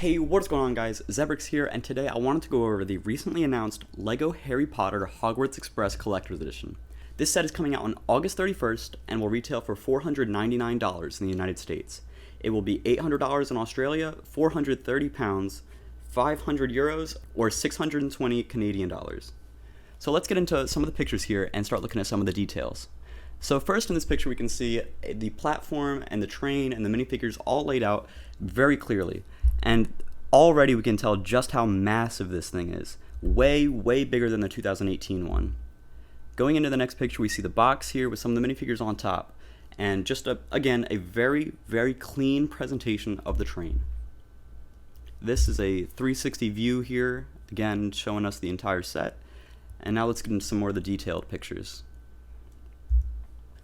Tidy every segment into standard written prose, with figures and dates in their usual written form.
Hey, what's going on guys? Zebrix here, and today I wanted to go over the recently announced LEGO Harry Potter Hogwarts Express Collector's Edition. This set is coming out on August 31st and will retail for $499 in the United States. It will be $800 in Australia, £430, 500 euros, or 620 Canadian dollars. So let's get into some of the pictures here and start looking at some of the details. So first in this picture we can see the platform and the train and the minifigures all laid out very clearly. And already we can tell just how massive this thing is. Way, way bigger than the 2018 one. Going into the next picture, we see the box here with some of the minifigures on top. And just, again, a very, very clean presentation of the train. This is a 360 view here, again, showing us the entire set. And now let's get into some more of the detailed pictures.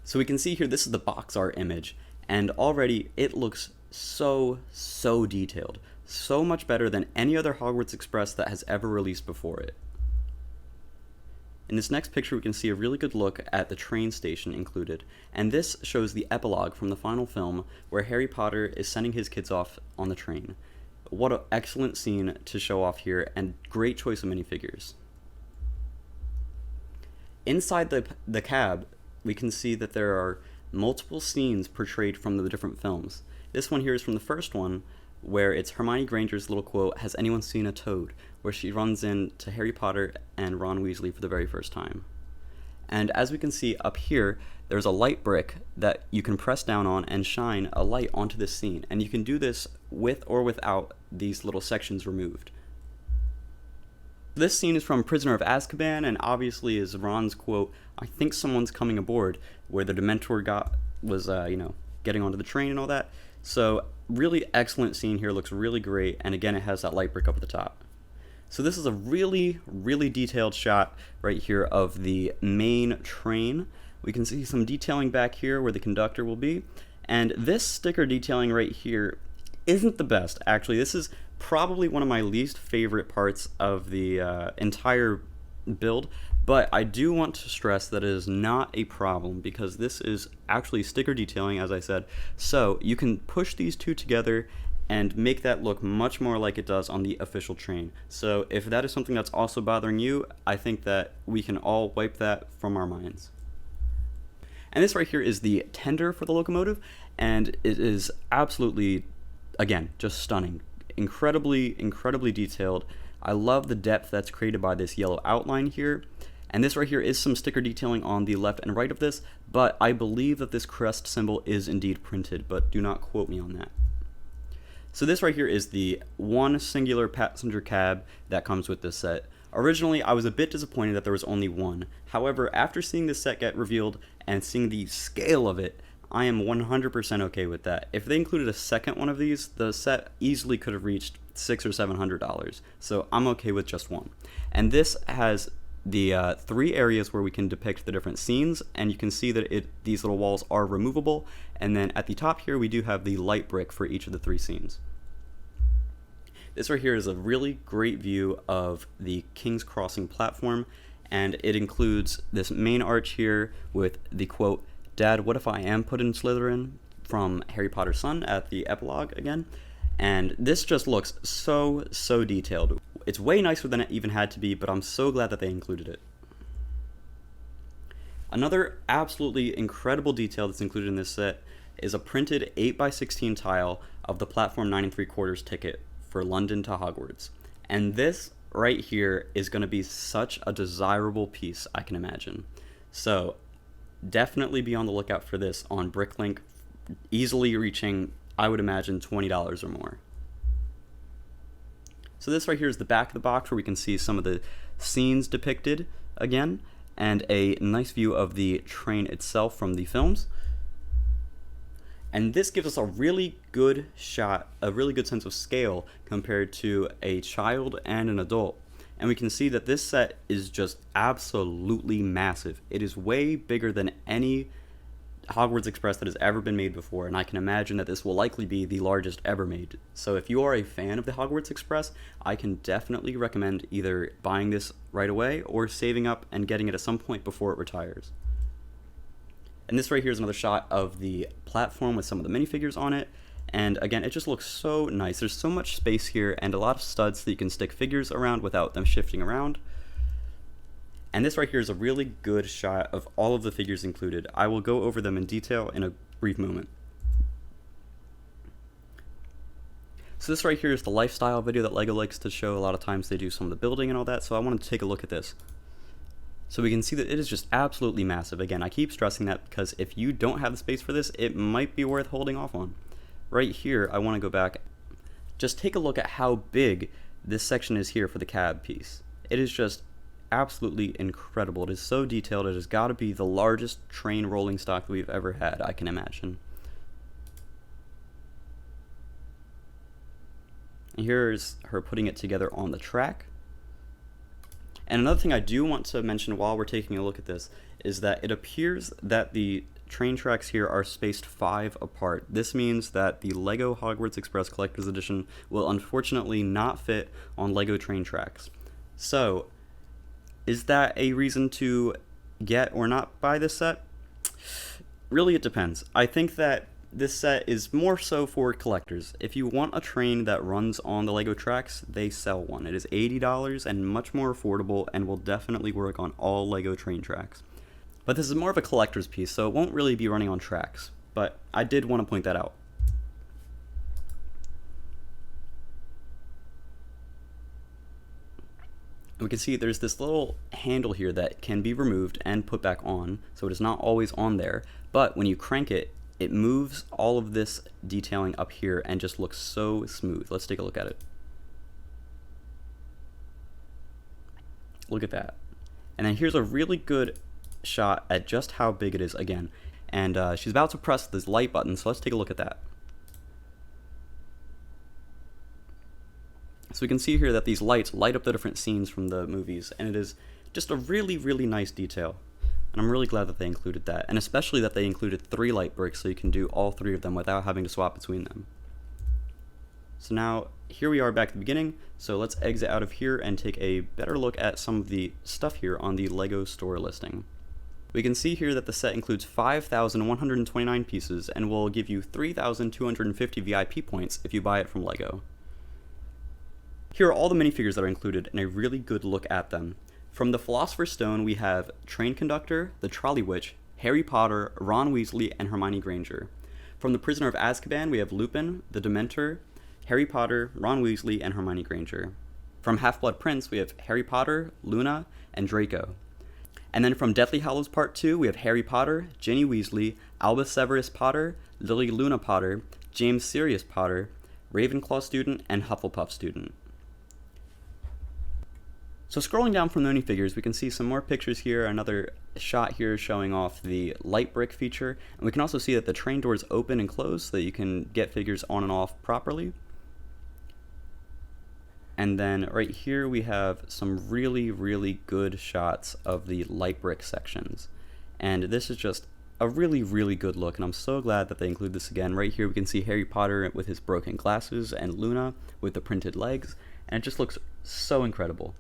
So we can see here, this is the box art image. And already it looks so detailed. So much better than any other Hogwarts Express that has ever released before it. In this next picture we can see a really good look at the train station included, and this shows the epilogue from the final film where Harry Potter is sending his kids off on the train. What an excellent scene to show off here, and great choice of minifigures. Inside the cab we can see that there are multiple scenes portrayed from the different films. This one here is from the first one, where it's Hermione Granger's little quote, "Has anyone seen a toad?" where she runs into Harry Potter and Ron Weasley for the very first time. And as we can see up here, there's a light brick that you can press down on and shine a light onto this scene. And you can do this with or without these little sections removed. This scene is from Prisoner of Azkaban, and obviously is Ron's quote, "I think someone's coming aboard," where the Dementor was getting onto the train and all that. So really excellent scene here, looks really great, and again it has that light brick up at the top. So this is a really detailed shot right here of the main train. We can see some detailing back here where the conductor will be, and this sticker detailing right here isn't the best. Actually, this is probably one of my least favorite parts of the entire build, but I do want to stress that it is not a problem because this is actually sticker detailing, as I said, so you can push these two together and make that look much more like it does on the official train. So if that is something that's also bothering you, I think that we can all wipe that from our minds. And this right here is the tender for the locomotive, and it is absolutely, again, just stunning. Incredibly detailed. I love the depth that's created by this yellow outline here. And this right here is some sticker detailing on the left and right of this, but I believe that this crest symbol is indeed printed, but do not quote me on that. So this right here is the one singular passenger cab that comes with this set. Originally, I was a bit disappointed that there was only one. However, after seeing this set get revealed and seeing the scale of it, I am 100% okay with that. If they included a second one of these, the set easily could have reached $600 or $700. So I'm okay with just one. And this has the three areas where we can depict the different scenes, and you can see that these little walls are removable. And then at the top here, we do have the light brick for each of the three scenes. This right here is a really great view of the King's Crossing platform, and it includes this main arch here with the quote, "Dad, what if I am put in Slytherin?" from Harry Potter's son at the epilogue again. And this just looks so detailed. It's way nicer than it even had to be, but I'm so glad that they included it. Another absolutely incredible detail that's included in this set is a printed 8x16 tile of the platform 9 3/4 ticket for London to Hogwarts. And this right here is going to be such a desirable piece, I can imagine. So definitely be on the lookout for this on Bricklink, easily reaching, I would imagine, $20 or more. So this right here is the back of the box where we can see some of the scenes depicted again, and a nice view of the train itself from the films. And this gives us a really good shot, a really good sense of scale compared to a child and an adult. And we can see that this set is just absolutely massive. It is way bigger than any Hogwarts Express that has ever been made before, and I can imagine that this will likely be the largest ever made. So if you are a fan of the Hogwarts Express, I can definitely recommend either buying this right away or saving up and getting it at some point before it retires. And this right here is another shot of the platform with some of the minifigures on it, And again, it just looks so nice. There's so much space here and a lot of studs that you can stick figures around without them shifting around. And this right here is a really good shot of all of the figures included. I will go over them in detail in a brief moment. So this right here is the lifestyle video that LEGO likes to show. A lot of times they do some of the building and all that, so I wanted to take a look at this. So we can see that it is just absolutely massive. Again, I keep stressing that because if you don't have the space for this, it might be worth holding off on. Right here, I want to go back. Just take a look at how big this section is here for the cab piece. It is just absolutely incredible. It is so detailed. It has got to be the largest train rolling stock that we've ever had, I can imagine. And here's her putting it together on the track. And another thing I do want to mention while we're taking a look at this is that it appears that the train tracks here are spaced 5 apart. This means that the LEGO Hogwarts Express Collector's Edition will unfortunately not fit on LEGO train tracks. So, is that a reason to get or not buy this set? Really, it depends. I think that this set is more so for collectors. If you want a train that runs on the LEGO tracks, they sell one. It is $80 and much more affordable and will definitely work on all LEGO train tracks. But this is more of a collector's piece, so it won't really be running on tracks. But I did want to point that out. We can see there's this little handle here that can be removed and put back on, so it is not always on there. But when you crank it, it moves all of this detailing up here and just looks so smooth. Let's take a look at it. Look at that. And then here's a really good shot at just how big it is again. And she's about to press this light button, so let's take a look at that. So we can see here that these lights light up the different scenes from the movies, and it is just a really, really nice detail. And I'm really glad that they included that, and especially that they included 3 light bricks so you can do all 3 of them without having to swap between them. So now, here we are back at the beginning, so let's exit out of here and take a better look at some of the stuff here on the LEGO store listing. We can see here that the set includes 5,129 pieces and will give you 3,250 VIP points if you buy it from LEGO. Here are all the minifigures that are included and a really good look at them. From the Philosopher's Stone, we have Train Conductor, the Trolley Witch, Harry Potter, Ron Weasley, and Hermione Granger. From the Prisoner of Azkaban, we have Lupin, the Dementor, Harry Potter, Ron Weasley, and Hermione Granger. From Half-Blood Prince, we have Harry Potter, Luna, and Draco. And then from Deathly Hallows Part 2, we have Harry Potter, Ginny Weasley, Albus Severus Potter, Lily Luna Potter, James Sirius Potter, Ravenclaw student, and Hufflepuff student. So scrolling down from the minifigures, we can see some more pictures here, another shot here showing off the light brick feature, and we can also see that the train doors open and close so that you can get figures on and off properly. And then right here we have some really, really good shots of the light brick sections. And this is just a really, really good look, and I'm so glad that they include this again. Right here we can see Harry Potter with his broken glasses and Luna with the printed legs, and it just looks so incredible.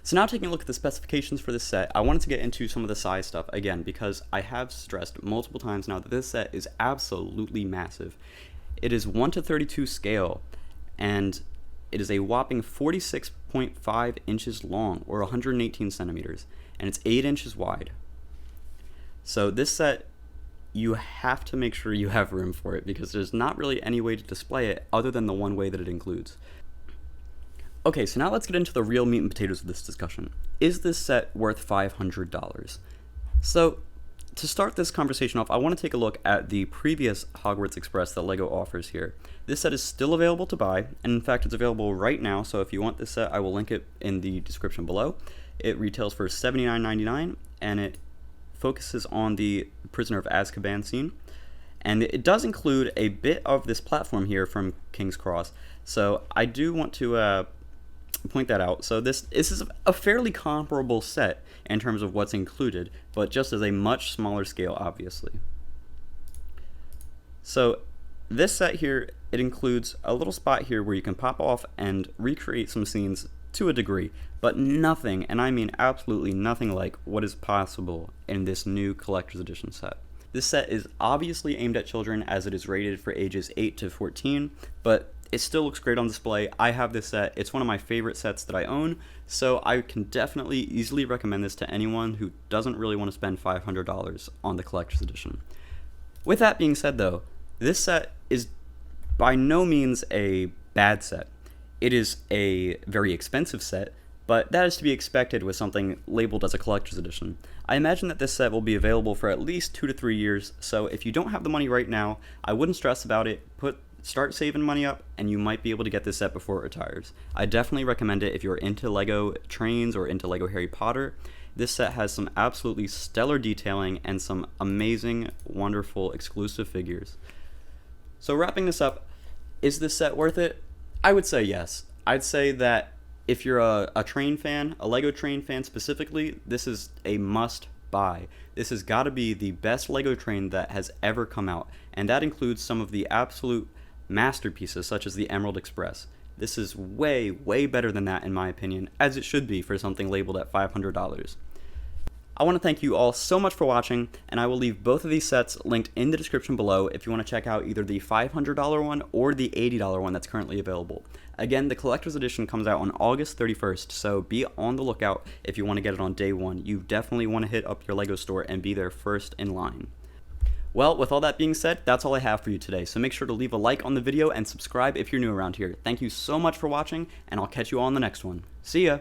So now taking a look at the specifications for this set, I wanted to get into some of the size stuff again because I have stressed multiple times now that this set is absolutely massive. It is 1:32 scale, and it is a whopping 46.5 inches long, or 118 centimeters, and it's 8 inches wide. So this set, you have to make sure you have room for it because there's not really any way to display it other than the one way that it includes. Okay, so now let's get into the real meat and potatoes of this discussion. Is this set worth $500? So, to start this conversation off, I want to take a look at the previous Hogwarts Express that LEGO offers here. This set is still available to buy, and in fact it's available right now, so if you want this set, I will link it in the description below. It retails for $79.99, and it focuses on the Prisoner of Azkaban scene. And it does include a bit of this platform here from King's Cross, so I do want to point that out. So this is a fairly comparable set in terms of what's included, but just as a much smaller scale, obviously. So this set here, it includes a little spot here where you can pop off and recreate some scenes to a degree, but nothing, and I mean absolutely nothing like what is possible in this new collector's edition set. This set is obviously aimed at children as it is rated for ages 8 to 14, but it still looks great on display. I have this set. It's one of my favorite sets that I own, so I can definitely easily recommend this to anyone who doesn't really want to spend $500 on the collector's edition. With that being said though, this set is by no means a bad set. It is a very expensive set, but that is to be expected with something labeled as a collector's edition. I imagine that this set will be available for at least 2 to 3 years, so if you don't have the money right now, I wouldn't stress about it. Start saving money up, and you might be able to get this set before it retires. I definitely recommend it if you're into LEGO trains or into LEGO Harry Potter. This set has some absolutely stellar detailing and some amazing, wonderful, exclusive figures. So wrapping this up, is this set worth it? I would say yes. I'd say that if you're a train fan, a LEGO train fan specifically, this is a must buy. This has got to be the best LEGO train that has ever come out, and that includes some of the absolute masterpieces such as the Emerald Express. This is way, way better than that in my opinion, as it should be for something labeled at $500. I want to thank you all so much for watching, and I will leave both of these sets linked in the description below if you want to check out either the $500 one or the $80 one that's currently available. Again, the collector's edition comes out on August 31st, so be on the lookout if you want to get it on day one. You definitely want to hit up your LEGO store and be there first in line. Well, with all that being said, that's all I have for you today, so make sure to leave a like on the video and subscribe if you're new around here. Thank you so much for watching, and I'll catch you all in the next one. See ya!